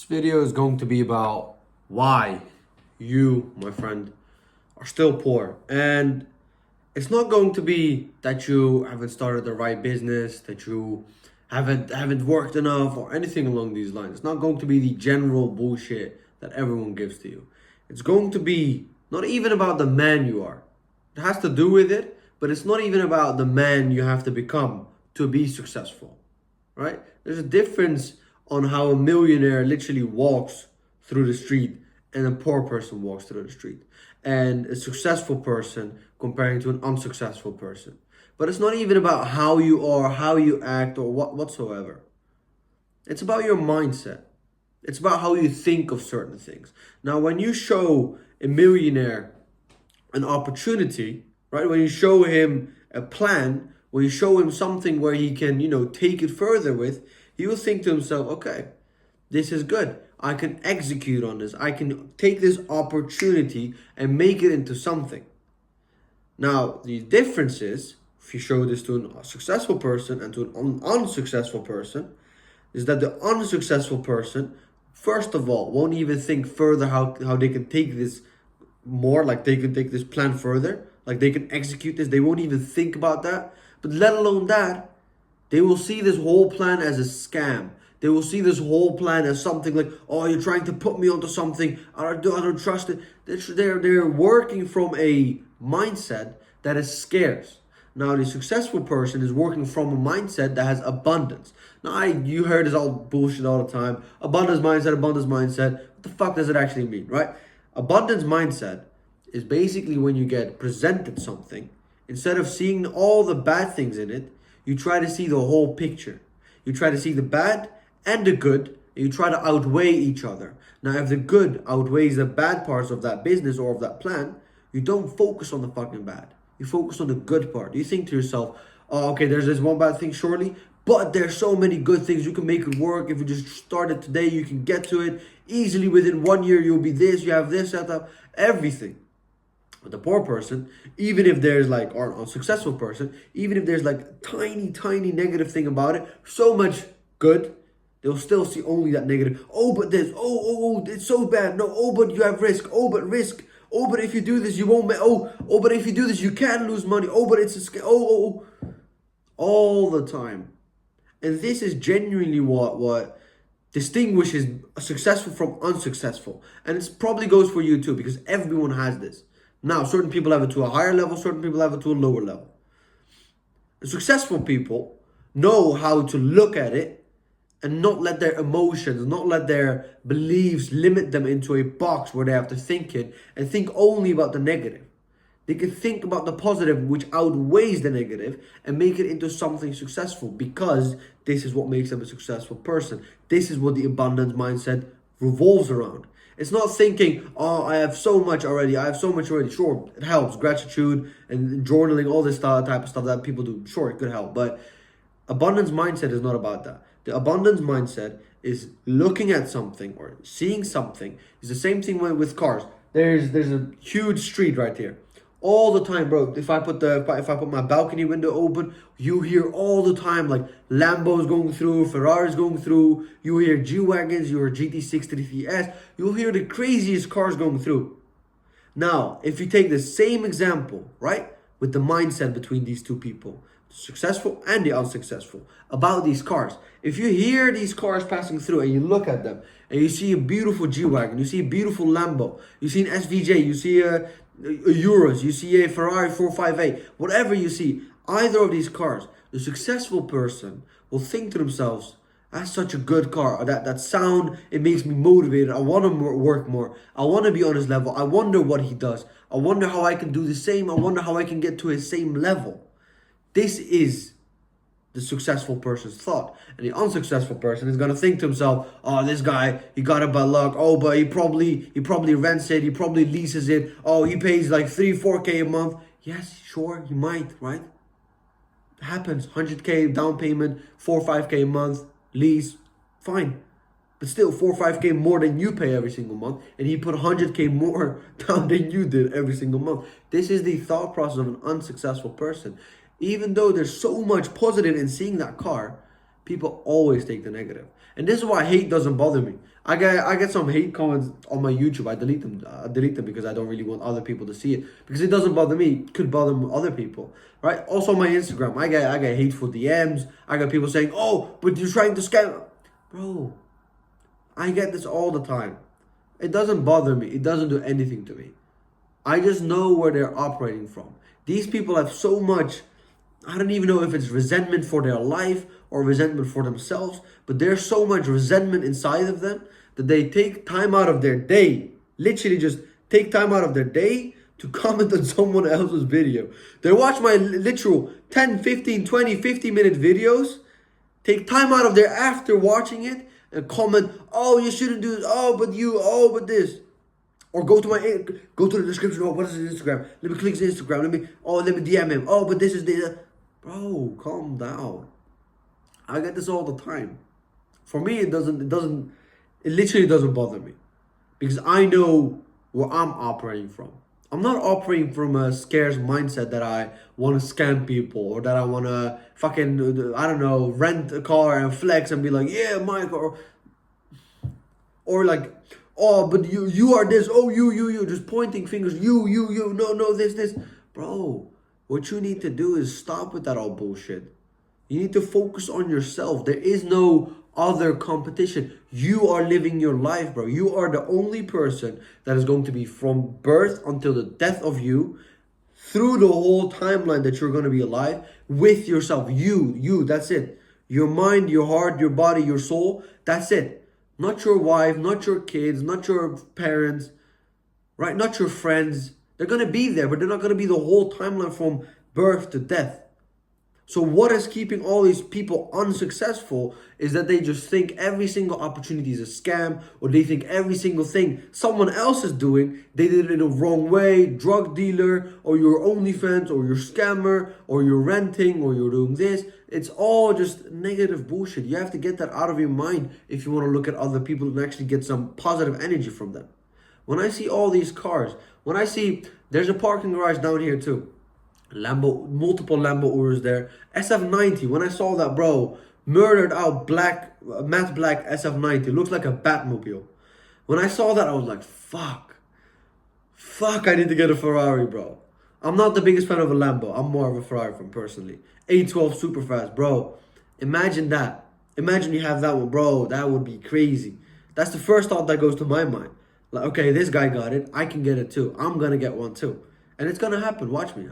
video is going to be about why you, my friend, are still poor. And it's not going to be that you haven't started the right business, that you haven't worked enough or anything along these lines. It's not going to be the general bullshit that everyone gives to you. It's going to be not even about the man you are. It has to do with it, but it's not even about the man you have to become to be successful, right? There's a difference on how a millionaire literally walks through the street and a poor person walks through the street, and a successful person comparing to an unsuccessful person. But it's not even about how you are, how you act, or whatsoever. It's about your mindset. It's about how you think of certain things. Now, when you show a millionaire an opportunity, right? When you show him a plan, when you show him something where he can, take it further with, he will think to himself, okay, this is good. I can execute on this. I can take this opportunity and make it into something. Now, the difference is, if you show this to a successful person and to an unsuccessful person, is that the unsuccessful person, first of all, won't even think further how they can take this more, like they can take this plan further, like they can execute this. They won't even think about that. But let alone that, they will see this whole plan as a scam. They will see this whole plan as something like, oh, you're trying to put me onto something. I don't trust it. They're working from a mindset that is scarce. Now, the successful person is working from a mindset that has abundance. Now, you heard this all bullshit all the time. Abundance mindset. What the fuck does it actually mean, right? Abundance mindset is basically when you get presented something, instead of seeing all the bad things in it, you try to see the whole picture. You try to see the bad and the good, and you try to outweigh each other. Now, if the good outweighs the bad parts of that business or of that plan, you don't focus on the fucking bad. You focus on the good part. You think to yourself, oh, okay, there's this one bad thing, surely, but there's so many good things. You can make it work. If you just start it today, you can get to it easily. Within 1 year, you'll be this, you have this set up, everything. But the poor person, even if there's or unsuccessful person, even if there's tiny negative thing about it, so much good, they'll still see only that negative. Oh, but this, oh, it's so bad. No, oh, but you have risk. Oh, but risk. Oh, but if you do this, you won't make, oh, but if you do this, you can lose money. Oh, but it's a scam. Oh, all the time. And this is genuinely what distinguishes successful from unsuccessful. And it probably goes for you too, because everyone has this. Now, certain people have it to a higher level, certain people have it to a lower level. Successful people know how to look at it and not let their emotions, not let their beliefs limit them into a box where they have to think it and think only about the negative. They can think about the positive, which outweighs the negative, and make it into something successful, because this is what makes them a successful person. This is what the abundance mindset revolves around. It's not thinking, oh, I have so much already. Sure, it helps. Gratitude and journaling, all this type of stuff that people do. Sure, it could help. But abundance mindset is not about that. The abundance mindset is looking at something or seeing something. It's the same thing with cars. There's a huge street right here. All the time, bro. If I put my balcony window open, you hear all the time Lambos going through, Ferraris going through. You hear G-Wagons, you hear GT63S. You'll hear the craziest cars going through. Now, if you take the same example, right, with the mindset between these two people, the successful and the unsuccessful, about these cars. If you hear these cars passing through and you look at them and you see a beautiful G-Wagon, you see a beautiful Lambo, you see an SVJ, you see a Euros, you see a Ferrari 458, whatever you see, either of these cars, the successful person will think to themselves, that's such a good car, or that sound, it makes me motivated, I want to work more, I want to be on his level, I wonder what he does, I wonder how I can do the same, I wonder how I can get to his same level. This is the successful person's thought. And the unsuccessful person is going to think to himself, oh, this guy, he got it by luck. Oh, but he probably rents it. He probably leases it. Oh, he pays 3-4K a month. Yes, sure, he might, right? It happens. 100K down payment, 4-5K a month, lease, fine. But still, 4-5K more than you pay every single month. And he put 100K more down than you did every single month. This is the thought process of an unsuccessful person. Even though there's so much positive in seeing that car, people always take the negative. And this is why hate doesn't bother me. I get some hate comments on my YouTube. I delete them. I delete them because I don't really want other people to see it. Because it doesn't bother me. It could bother other people. Right? Also on my Instagram, I get hateful DMs. I got people saying, "Oh, but you're trying to scam." Bro, I get this all the time. It doesn't bother me. It doesn't do anything to me. I just know where they're operating from. These people have so much, I don't even know if it's resentment for their life or resentment for themselves, but there's so much resentment inside of them that they take time out of their day, literally just take time out of their day to comment on someone else's video. They watch my literal 10, 15, 20, 50-minute videos, take time out of their after watching it and comment, "Oh, you shouldn't do this, oh, but you, oh, but this." Or go to the description. Oh, what is his Instagram? Let me click his Instagram. Let me DM him. Oh, but this is the, bro, calm down. I get this all the time. For me, it literally doesn't bother me, because I know where I'm operating from. I'm not operating from a scarce mindset that I want to scam people or that I want to fucking, I don't know, rent a car and flex and be like, "Yeah, Mike," or like, "Oh, but you are this, oh, you, just pointing fingers, you, no, this. Bro, what you need to do is stop with that all bullshit. You need to focus on yourself. There is no other competition. You are living your life, bro. You are the only person that is going to be from birth until the death of you, through the whole timeline that you're going to be alive, with yourself. You, that's it. Your mind, your heart, your body, your soul, that's it. Not your wife, not your kids, not your parents, right? Not your friends. They're going to be there, but they're not going to be the whole timeline from birth to death. So what is keeping all these people unsuccessful is that they just think every single opportunity is a scam, or they think every single thing someone else is doing, they did it in the wrong way, drug dealer, or your OnlyFans, or your scammer, or you're renting, or you're doing this. It's all just negative bullshit. You have to get that out of your mind if you want to look at other people and actually get some positive energy from them. When I see all these cars, when I see there's a parking garage down here too. Multiple Lambo Urus there. SF90, when I saw that, bro, murdered out matte black SF90, looks like a Batmobile. When I saw that, I was like, fuck, I need to get a Ferrari, bro. I'm not the biggest fan of a Lambo. I'm more of a Ferrari fan personally. 812 super fast, bro. Imagine that. Imagine you have that one, bro. That would be crazy. That's the first thought that goes to my mind. Like, okay, this guy got it. I can get it too. I'm gonna get one too. And it's gonna happen. Watch me.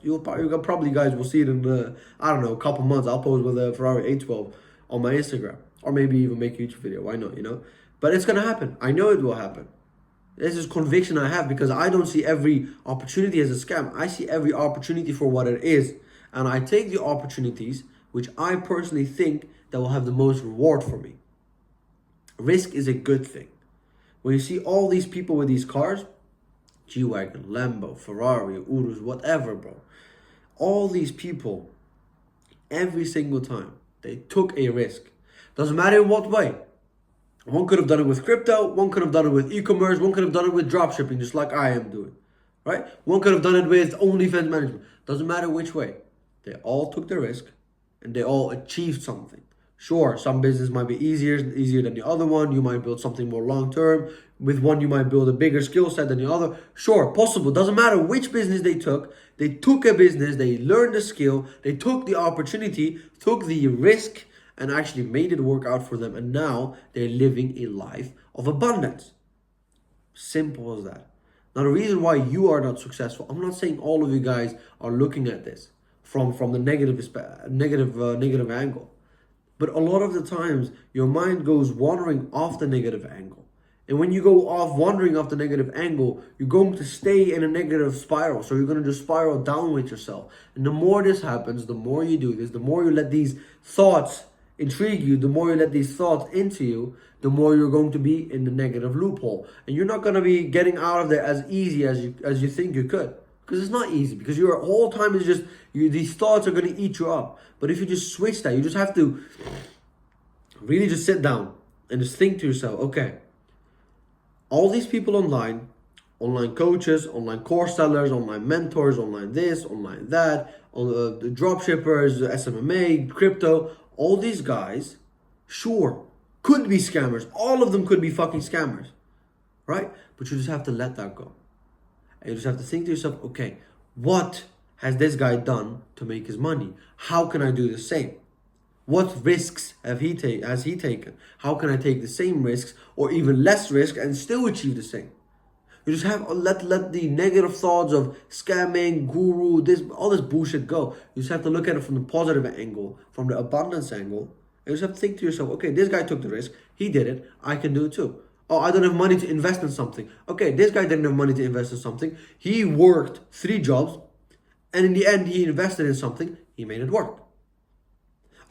You'll probably guys will see it in I don't know, a couple months. I'll pose with a Ferrari 812 on my Instagram, or maybe even make a YouTube video. Why not? But it's gonna happen. I know it will happen. This is conviction I have, because I don't see every opportunity as a scam. I see every opportunity for what it is, and I take the opportunities which I personally think that will have the most reward for me. Risk is a good thing. When you see all these people with these cars, G-Wagon, Lambo, Ferrari, Urus, whatever, bro. All these people, every single time, they took a risk. Doesn't matter in what way. One could have done it with crypto, one could have done it with e-commerce, one could have done it with dropshipping, just like I am doing, right? One could have done it with OnlyFans management. Doesn't matter which way. They all took the risk, and they all achieved something. Sure, some business might be easier than the other one. You might build something more long-term. With one, you might build a bigger skill set than the other. Sure, possible. Doesn't matter which business they took. They took a business, they learned the skill, they took the opportunity, took the risk, and actually made it work out for them. And now they're living a life of abundance. Simple as that. Now, the reason why you are not successful, I'm not saying all of you guys are looking at this from the negative angle. But a lot of the times, your mind goes wandering off the negative angle. And when you go off wandering off the negative angle, you're going to stay in a negative spiral. So you're going to just spiral down with yourself. And the more this happens, the more you do this, the more you let these thoughts intrigue you, the more you let these thoughts into you, the more you're going to be in the negative loophole. And you're not going to be getting out of there as easy as you think you could. Because it's not easy. Because your whole time is just, these thoughts are going to eat you up. But if you just switch that, you just have to really just sit down and just think to yourself, okay, all these people online coaches, online course sellers, online mentors, online this, online that, the drop shippers, SMMA, crypto, all these guys, sure, could be scammers. All of them could be fucking scammers, right? But you just have to let that go. And you just have to think to yourself, okay, what has this guy done to make his money? How can I do the same? What risks has he taken? How can I take the same risks or even less risk and still achieve the same? You just have let the negative thoughts of scamming, guru, all this bullshit go. You just have to look at it from the positive angle, from the abundance angle. And you just have to think to yourself, okay, this guy took the risk, he did it, I can do it too. Oh, I don't have money to invest in something. Okay, this guy didn't have money to invest in something. He worked 3 jobs, and in the end, he invested in something, he made it work.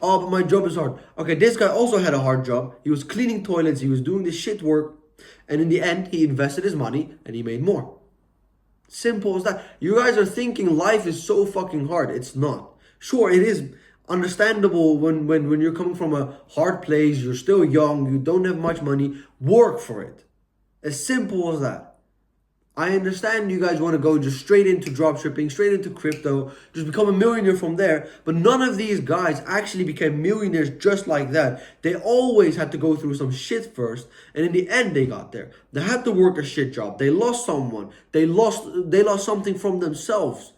Oh, but my job is hard. Okay, this guy also had a hard job. He was cleaning toilets, he was doing this shit work, and in the end, he invested his money and he made more. Simple as that. You guys are thinking life is so fucking hard. It's not. Sure, it is understandable when you're coming from a hard place, you're still young, you don't have much money, work for it. As simple as that. I understand you guys want to go just straight into dropshipping, straight into crypto, just become a millionaire from there. But none of these guys actually became millionaires just like that. They always had to go through some shit first, and in the end they got there. They had to work a shit job. They lost someone. They lost something from themselves.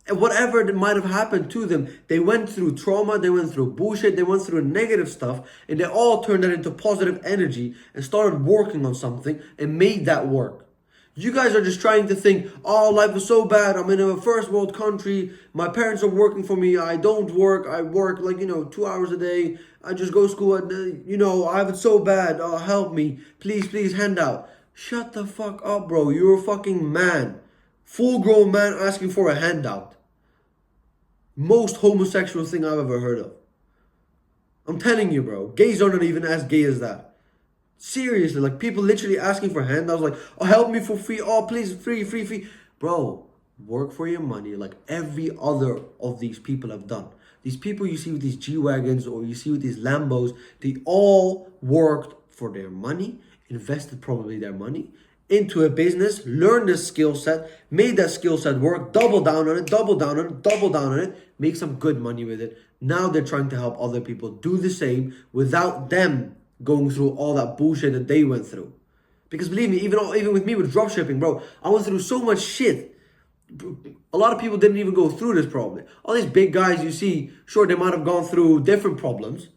And whatever that might have happened to them, they went through trauma, they went through bullshit, they went through negative stuff, and they all turned that into positive energy and started working on something and made that work. You guys are just trying to think, oh, life is so bad. I'm in a first world country. My parents are working for me. I don't work. I work 2 hours a day. I just go to school. I have it so bad. Oh, help me. Please, handout. Shut the fuck up, bro. You're a fucking man. Full grown man asking for a handout. Most homosexual thing I've ever heard of. I'm telling you, bro. Gays are not even as gay as that. Seriously, people literally asking for handouts, oh, help me for free, oh, please, free. Bro, work for your money like every other of these people have done. These people you see with these G-Wagons or you see with these Lambos, they all worked for their money, invested probably their money into a business, learned this skill set, made that skill set work, double down on it, make some good money with it. Now they're trying to help other people do the same without them going through all that bullshit that they went through. Because believe me, even with me with dropshipping, bro, I went through so much shit. A lot of people didn't even go through this probably. All these big guys you see, sure, they might have gone through different problems,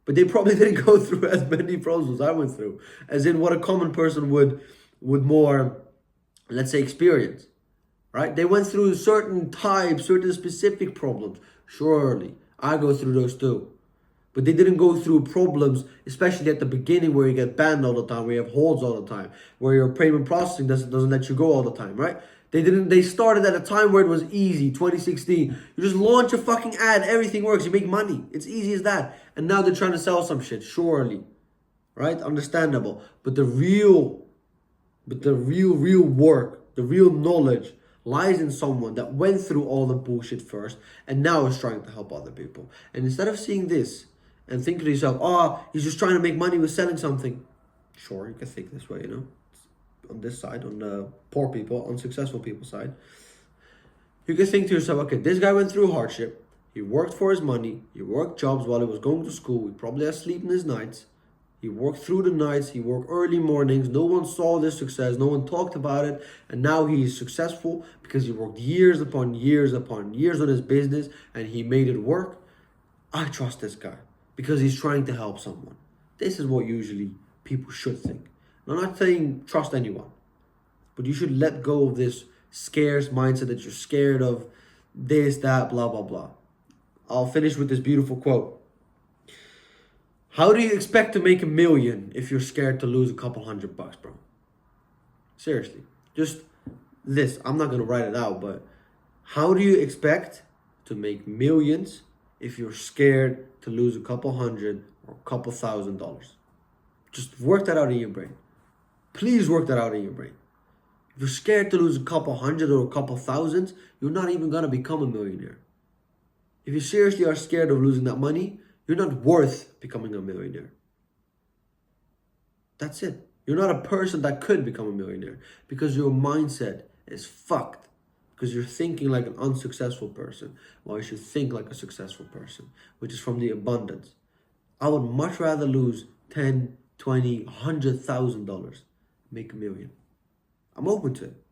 but they probably didn't go through as many problems as I went through. As in what a common person would more, let's say, experience. Right? They went through certain types, certain specific problems. Surely, I go through those too. But they didn't go through problems, especially at the beginning where you get banned all the time, where you have holds all the time, where your payment processing doesn't let you go all the time, right? They started at a time where it was easy, 2016. You just launch a fucking ad, everything works, you make money. It's easy as that. And now they're trying to sell some shit, surely. Right? Understandable. But the real work, the real knowledge lies in someone that went through all the bullshit first and now is trying to help other people. And instead of seeing this and thinking to yourself, oh, he's just trying to make money with selling something. Sure, you can think this way, on this side, on the poor people, unsuccessful people's side. You can think to yourself, okay, this guy went through hardship. He worked for his money. He worked jobs while he was going to school. He probably had sleep in his nights. He worked through the nights. He worked early mornings. No one saw this success. No one talked about it. And now he is successful because he worked years upon years upon years on his business and he made it work. I trust this guy because he's trying to help someone. This is what usually people should think. I'm not saying trust anyone, but you should let go of this scarce mindset that you're scared of this, that, blah, blah, blah. I'll finish with this beautiful quote. How do you expect to make $1 million if you're scared to lose a couple $100, bro? Seriously, just this. I'm not going to write it out, but how do you expect to make millions if you're scared to lose a couple $100 or a couple $1,000? Just work that out in your brain. Please work that out in your brain. If you're scared to lose a couple $100 or a couple $1,000s, you're not even going to become a millionaire. If you seriously are scared of losing that money, you're not worth becoming a millionaire. That's it. You're not a person that could become a millionaire because your mindset is fucked. Because you're thinking like an unsuccessful person while you should think like a successful person, which is from the abundance. I would much rather lose 10, 20, $100,000, make $1 million. I'm open to it.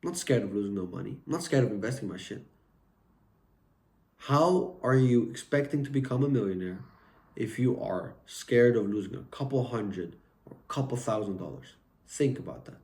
I'm not scared of losing no money. I'm not scared of investing my shit. How are you expecting to become a millionaire if you are scared of losing a couple hundred or a couple $1,000s? Think about that.